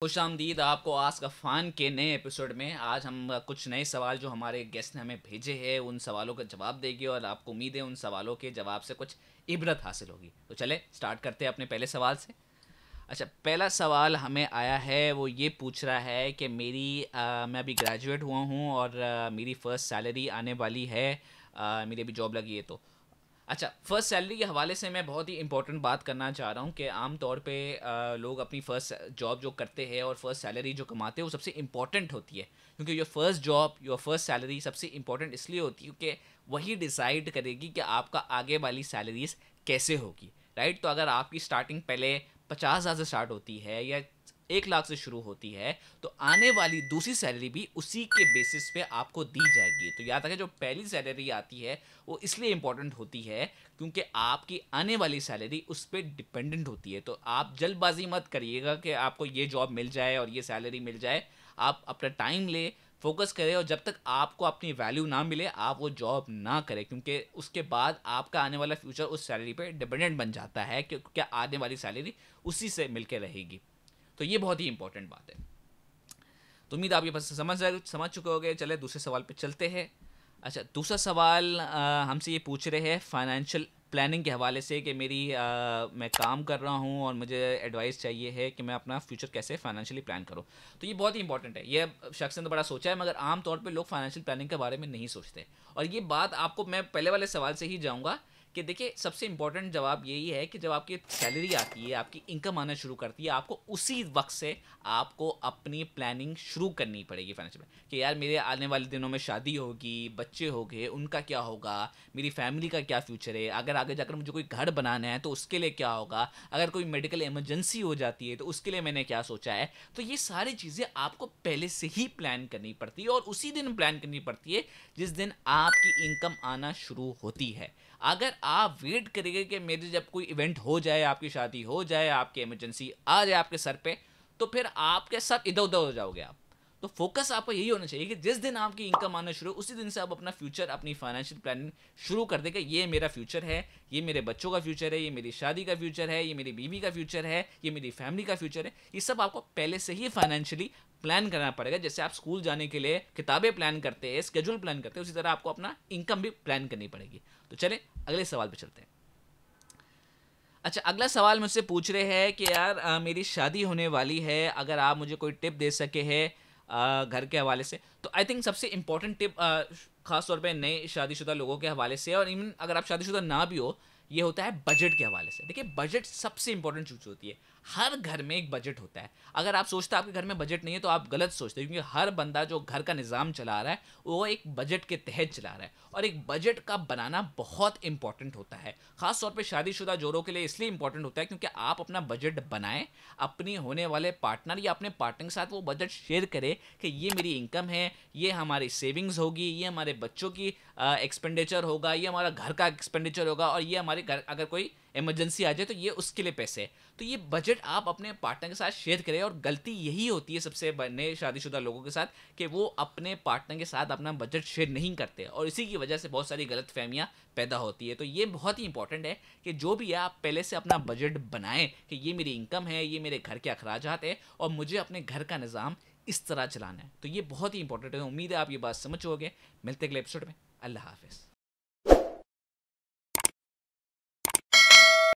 खुशामदीद आपको आस्क अफ़ान के नए एपिसोड में। आज हम कुछ नए सवाल जो हमारे गेस्ट ने हमें भेजे हैं उन सवालों का जवाब देंगे और आपको उम्मीद है उन सवालों के जवाब से कुछ इबरत हासिल होगी। तो चले स्टार्ट करते हैं अपने पहले सवाल से। अच्छा, पहला सवाल हमें आया है, वो ये पूछ रहा है कि मैं अभी ग्रेजुएट हुआ हूँ और मेरी फ़र्स्ट सैलरी आने वाली है। मेरी अभी जॉब लगी है तो अच्छा, फ़र्स्ट सैलरी के हवाले से मैं बहुत ही इंपॉर्टेंट बात करना चाह रहा हूँ कि आम तौर पे लोग अपनी फ़र्स्ट जॉब जो करते हैं और फर्स्ट सैलरी जो कमाते हैं वो सबसे इम्पॉर्टेंट होती है, क्योंकि your first job your first salary सबसे इम्पॉर्टेंट इसलिए होती है क्योंकि वही डिसाइड करेगी कि आपका आगे वाली सैलरीज कैसे होगी। राइट, तो अगर आपकी स्टार्टिंग पहले 50,000 से स्टार्ट होती है या 1 लाख से शुरू होती है, तो आने वाली दूसरी सैलरी भी उसी के बेसिस पे आपको दी जाएगी। तो याद रखें, जो पहली सैलरी आती है वो इसलिए इंपॉर्टेंट होती है क्योंकि आपकी आने वाली सैलरी उस पर डिपेंडेंट होती है। तो आप जल्दबाजी मत करिएगा कि आपको ये जॉब मिल जाए और ये सैलरी मिल जाए। आप अपना टाइम ले, फोकस करें, और जब तक आपको अपनी वैल्यू ना मिले आप वो जॉब ना करें, क्योंकि उसके बाद आपका आने वाला फ्यूचर उस सैलरी पे डिपेंडेंट बन जाता है, क्योंकि आने वाली सैलरी उसी से मिलकर रहेगी। तो ये बहुत ही इंपॉर्टेंट बात है। तो उम्मीद आप ये बस समझ चुके होंगे। चले दूसरे सवाल पे चलते हैं। अच्छा, दूसरा सवाल हमसे ये पूछ रहे हैं फाइनेंशियल प्लानिंग के हवाले से कि मैं काम कर रहा हूँ और मुझे एडवाइस चाहिए है कि मैं अपना फ्यूचर कैसे फाइनेंशियली प्लान करूँ। तो ये बहुत ही इंपॉर्टेंट है। ये शख्स ने तो बड़ा सोचा है, मगर आम तौर पे लोग फाइनेंशियल प्लानिंग के बारे में नहीं सोचते। और ये बात आपको मैं पहले वाले सवाल से ही जाऊँगा कि देखिए, सबसे इंपॉर्टेंट जवाब यही है कि जब आपकी सैलरी आती है, आपकी इनकम आना शुरू करती है, आपको उसी वक्त से आपको अपनी प्लानिंग शुरू करनी पड़ेगी फाइनेंशियल कि यार मेरे आने वाले दिनों में शादी होगी, बच्चे हो गए, उनका क्या होगा, मेरी फैमिली का क्या फ्यूचर है, अगर आगे जाकर मुझे कोई घर बनाना है तो उसके लिए क्या होगा, अगर कोई मेडिकल इमरजेंसी हो जाती है तो उसके लिए मैंने क्या सोचा है। तो ये सारी चीज़ें आपको पहले से ही प्लान करनी पड़ती है और उसी दिन प्लान करनी पड़ती है जिस दिन आपकी इनकम आना शुरू होती है। अगर आप वेट करेंगे कि मेरे जब कोई इवेंट हो जाए, आपकी शादी हो जाए, आपकी इमरजेंसी आ जाए आपके सर पे, तो फिर आपके सब इधर उधर हो जाओगे आप। तो फोकस आपको यही होना चाहिए कि जिस दिन आपकी इनकम आना शुरू, उसी दिन से आप अपना फ्यूचर, अपनी फाइनेंशियल प्लानिंग शुरू कर देगा। ये मेरा फ्यूचर है, ये मेरे बच्चों का फ्यूचर है, ये मेरी शादी का फ्यूचर है, ये मेरी बीवी का फ्यूचर है, ये मेरी फैमिली का फ्यूचर है। ये सब आपको पहले से ही फाइनेंशियली प्लान करना पड़ेगा। जैसे आप स्कूल जाने के लिए किताबें प्लान करते हैं, स्केड्यूल प्लान करते हैं, उसी तरह आपको अपना इनकम भी प्लान करनी पड़ेगी। तो चले अगले सवाल पे चलते हैं। अच्छा, अगला सवाल मुझसे पूछ रहे हैं कि यार मेरी शादी होने वाली है, अगर आप मुझे कोई टिप दे सके हैं घर के हवाले से। तो आई थिंक सबसे इम्पोर्टेंट टिप ख़ास तौर पे नए शादीशुदा लोगों के हवाले से, और इवन अगर आप शादीशुदा ना भी हो, ये होता है बजट के हवाले से। देखिए, बजट सबसे इंपॉर्टेंट चीज़ होती है। हर घर में एक बजट होता है। अगर आप सोचते हैं आपके घर में बजट नहीं है तो आप गलत सोचते हैं, क्योंकि हर बंदा जो घर का निज़ाम चला रहा है वो एक बजट के तहत चला रहा है, और एक बजट का बनाना बहुत इंपॉर्टेंट होता है। खास तौर पे शादीशुदा जोड़ों के लिए इसलिए इंपॉर्टेंट होता है क्योंकि आप अपना बजट बनाएं, अपनी होने वाले पार्टनर या अपने पार्टनर के साथ वो बजट शेयर करें कि ये मेरी इनकम है, ये हमारी सेविंग्स होगी, ये हमारे बच्चों की एक्सपेंडिचर होगा, ये हमारा घर का एक्सपेंडिचर होगा, और ये हमारे घर अगर कोई इमरजेंसी आ जाए तो ये उसके लिए पैसे है। तो ये बजट आप अपने पार्टनर के साथ शेयर करें। और गलती यही होती है सबसे नए शादीशुदा लोगों के साथ कि वो अपने पार्टनर के साथ अपना बजट शेयर नहीं करते, और इसी की वजह से बहुत सारी गलत फहमियाँ पैदा होती है। तो ये बहुत ही इंपॉर्टेंट है कि जो भी है आप पहले से अपना बजट बनाएं कि ये मेरी इनकम है, ये मेरे घर के अखराजात है, और मुझे अपने घर का निज़ाम इस तरह चलाना है। तो ये बहुत ही इंपॉर्टेंट है। उम्मीद है आप ये बात समझ चुके। मिलते अगले एपिसोड में। अल्लाह हाफिज़।